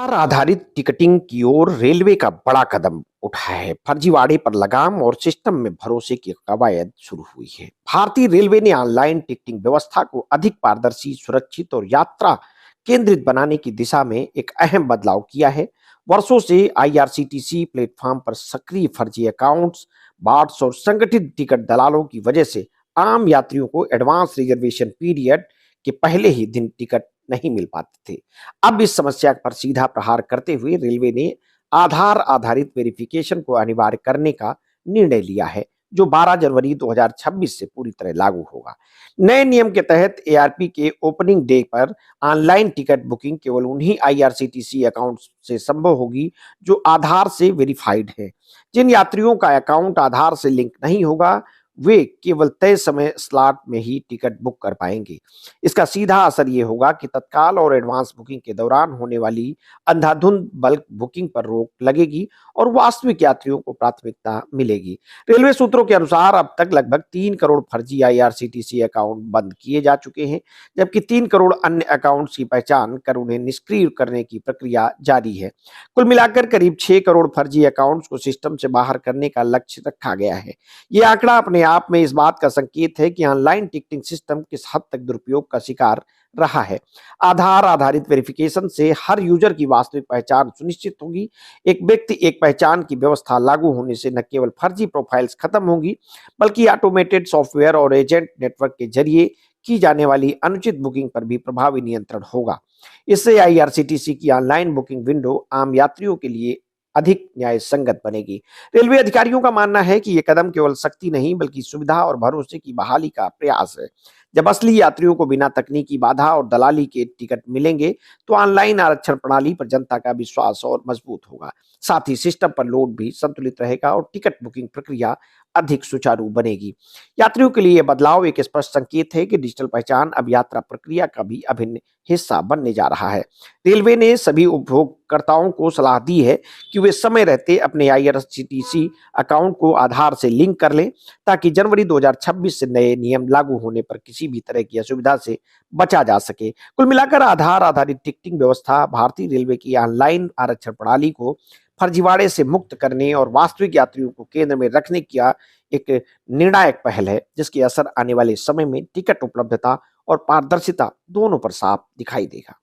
आधार आधारित टिकटिंग की ओर रेलवे का बड़ा कदम उठा है। फर्जीवाड़े पर लगाम और सिस्टम में भरोसे की कवायद शुरू हुई है। भारतीय रेलवे ने ऑनलाइन टिकटिंग व्यवस्था को अधिक पारदर्शी, सुरक्षित और यात्रा केंद्रित बनाने की दिशा में एक अहम बदलाव किया है। वर्षों से आईआरसीटीसी प्लेटफॉर्म पर सक्रिय फर्जी अकाउंट्स, बॉट्स और संगठित टिकट दलालों की वजह से आम यात्रियों को एडवांस रिजर्वेशन पीरियड के पहले ही दिन टिकट नहीं मिल पाते थे। अब इस समस्या पर सीधा प्रहार करते हुए रेलवे ने आधार आधारित वेरिफिकेशन को अनिवार्य करने का निर्णय लिया है, जो 12 जनवरी 2026 से पूरी तरह लागू होगा। नए नियम के तहत एआरपी के ओपनिंग डे पर ऑनलाइन टिकट बुकिंग केवल उन्हीं आईआरसीटीसी अकाउंट से संभव होगी जो आधार से वेरीफाइड है। जिन यात्रियों का अकाउंट आधार से लिंक नहीं होगा, वे केवल तय समय स्लॉट में ही टिकट बुक कर पाएंगे। इसका सीधा असर ये होगा कि तत्काल और एडवांस बुकिंग के दौरान होने वाली अंधाधुंध बल्क बुकिंग पर रोक लगेगी और वास्तविक यात्रियों को प्राथमिकता मिलेगी। रेलवे सूत्रों के अनुसार अब तक लगभग 3 करोड़ फर्जी आईआरसीटीसी अकाउंट बंद किए जा चुके हैं, जबकि 3 करोड़ अन्य अकाउंट्स की पहचान कर उन्हें निष्क्रिय करने की प्रक्रिया जारी है। कुल मिलाकर करीब 6 करोड़ फर्जी अकाउंट्स को सिस्टम से बाहर करने का लक्ष्य रखा गया है। ये आंकड़ा अपने आप में इस बात का संकेत है कि ऑनलाइन टिकटिंग सिस्टम किस हद तक दुरुपयोग का शिकार रहा है। आधार आधारित वेरिफिकेशन से हर यूजर की वास्तविक पहचान सुनिश्चित होगी। एक व्यक्ति एक पहचान की व्यवस्था लागू होने से न केवल फर्जी प्रोफाइल्स खत्म होंगी, बल्कि ऑटोमेटेड सॉफ्टवेयर और एजेंट नेटवर्क के जरिए की जाने वाली अनुचित बुकिंग पर भी प्रभावी नियंत्रण होगा। इससे आईआरसीटीसी की ऑनलाइन बुकिंग विंडो आम यात्रियों के लिए अधिक न्याय संगत बनेगी। रेलवे अधिकारियों का मानना है कि यह कदम केवल सख्ती नहीं, बल्कि सुविधा और भरोसे की बहाली का प्रयास है। जब असली यात्रियों को बिना तकनीकी बाधा और दलाली के टिकट मिलेंगे, तो ऑनलाइन आरक्षण प्रणाली पर जनता का विश्वास और मजबूत होगा। साथ ही सिस्टम पर लोड भी संतुलित रहेगा और टिकट बुकिंग प्रक्रिया अधिक सुचारू बनेगी। यात्रियों के लिए यह बदलाव एक स्पष्ट संकेत है कि डिजिटल पहचान अब यात्रा प्रक्रिया का भी अभिन्न हिस्सा बनने जा रहा है। रेलवे ने सभी उपभोक्ताओं को सलाह दी है कि वे समय रहते अपने आईआरसीटीसी अकाउंट को आधार से लिंक कर लें, ताकि जनवरी 2026 से नए नियम लागू होने पर किसी भी तरह की असुविधा से बचा जा सके। कुल मिलाकर आधार आधारित टिकटिंग व्यवस्था भारतीय रेलवे की ऑनलाइन आरक्षण प्रणाली को फर्जीवाड़े से मुक्त करने और वास्तविक यात्रियों को केंद्र में रखने का एक निर्णायक पहल है, जिसके असर आने वाले समय में टिकट उपलब्धता और पारदर्शिता दोनों पर साफ दिखाई देगा।